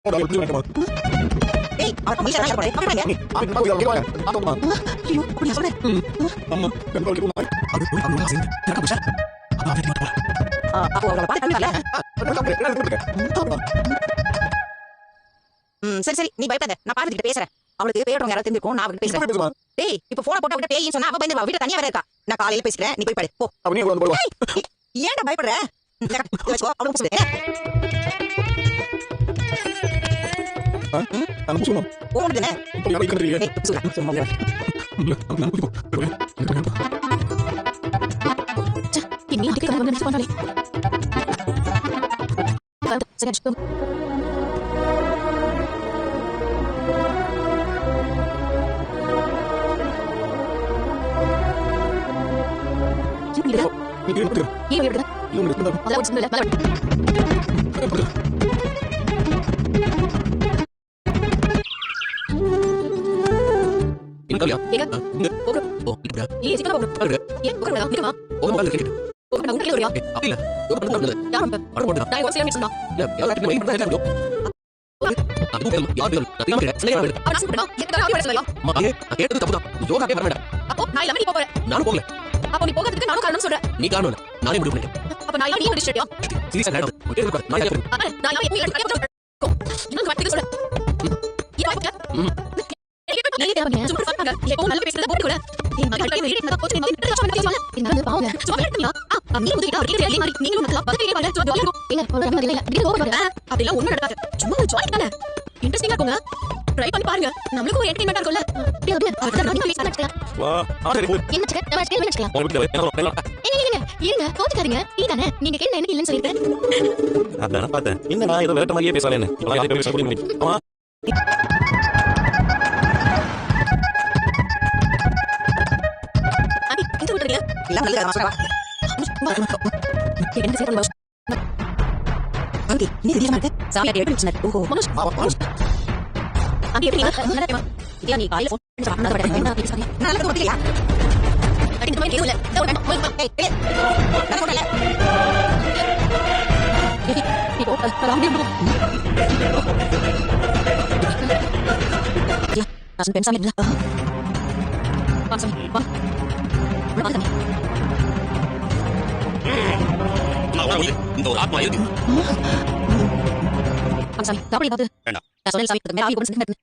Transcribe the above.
ஏய் அவர் மனுஷன் என்ன பண்றாரு பாருங்க ஐயோ குடியா சொல்றேன் அம்மா பெண்களுக்கு உன்னை அது போய் அம்மா சேர்ந்து எனக்கு புஷா அப்பா வீட்டு மாட்டா அப்போ அவளை பாத்து கண்ணு வரல சரி சரி நீ பயப்படாத நான் பாத்துக்கிட்ட பேசுறேன் அவளுக்கு பேரவங்க யாராவது தெரிஞ்சிருக்கும் நான் அவகிட்ட பேசுறேன் டேய் இப்போ போன போட்டு அவகிட்ட பேயின்னு சொன்னா அவ பயந்து வீட்டுல தனியா வேற இருக்கா நான் காலையில பேசுறேன் நீ போய் பாரு போ அவனே வந்து போடுவா ஏன்டா பயப்படுற வெச்சுக்கோ அவளுக்கு புடிச்சது நான் புடிச்சோம் போடுதுனே இப்போ யாரை கண்டறீங்க ஏய் சும்மா சும்மா இல்ல நான் புடிப்போம் நீ அதுக்கு வந்து நினைச்சு பண்ணாலே சரி அஷ்டம் நீ கேளுங்க ஏன் விடுற இவங்க இருந்தா அத வச்சு இல்ல மல இங்கலியா ஏங்க போக ஓ இல்ல ஏய் சீக்கிரம் போக ஏய் போக நிக்கமா ஓ மொபைல் கேக்குது போக நான் உனக்கு வரியா இல்ல ஓ பண்ணல யாரும் அட போடுடா நான் ஒரு சேம் சொன்னா இல்ல யாருக்கு வெயிட் பண்ணா என்ன அது யார் பேர் நான் ஸ்னேகா பேர் அவ நான் சொல்றேன் எதுக்கு ஆடி வர சொல்லலாம் அம்மா கேட்டது தப்புதான் யோகா கேட்க வேண்டாம் அப்போ நான் இல்லாம நீ போறேன் நானும் போகல அப்போ நீ போகிறதுக்கு நானும் காரணம் சொல்றேன் நீ காரணம் இல்ல நானே முடிவு பண்ணிட்டேன் அப்ப நான் நீ முடிச்சிட்டியா சீரியஸா கேட்டது கேட்க கூடாது நான் கேட்க நான் யாரும் நீ எடுக்க இன்னும் வார்த்தை சொல்றேன் இது பாக்க நீ தேவங்க சும்மா பாருங்க எப்போ நல்ல பேசுறத போட்டு கூட நீ மாதிரி கை வெளியிட்டு நான் போச்சு நீ மாதிரி சொல்ல என்ன பாவங்க சும்மா எடுத்துயா நீ முதுகிட்ட அவருக்கு தெரியல மாதிரி நீங்களும் நல்லா பதவியே பாருங்க சும்மா ஜாலியா இருக்கும் இல்ல ஒரு நம்ம இல்ல இது ஓவர் பண்ணுங்க அப்படிலாம் ஒண்ணு நடக்காது சும்மா ஜாலியா தானே இன்ட்ரஸ்டிங்கா இருக்குங்க ட்ரை பண்ணி பாருங்க நமக்கு ஒரு என்டர்டெயின்மென்ட்டா இருக்கும்ல அப்படியே அப்படியே நான் பேச நினைச்சேன் வா சரி என்ன செக் நம்ம ஸ்டேல் நினைச்சலாம் உங்க வீட்ல இருங்க கோச்சுக்காதீங்க நீ தானே நீங்க கேட்ட எனக்கு இல்லன்னு சொல்லிட்டேன் அதான் பார்த்தேன் என்ன நான் ஏதோ வேற மாதிரியே பேசறேன்னு நான் யாரை பேச முடியும் ஆமா அடி இந்த விட்டுறீங்க இல்ல நல்ல மாஸ்டரா என்ன செய்ய போறோம் அடி நீ தெரியாம இருக்க சாமியா கேட்டு வச்சிருந்த ஓஹோ மனுஷ் அடி எப்படி நல்லா தெரியுமா இதே நீ காலையில போன் சாப்பிட்டா வரேன் நல்லா இருக்கு பாத்தியா அடி இந்த மாதிரி கேவல ஏய் ஏய் நான் சொல்லல நீ போ ராம் நீ போ நான் பென்சாமி இல்ல பாசமி வா நான் இந்த ஒரு ஆத்மா இருக்கு சாமி தாப்படி பாத்து வேண்டாம் நான் சொன்னேன் சாமி மேல ஆவி கொண்டு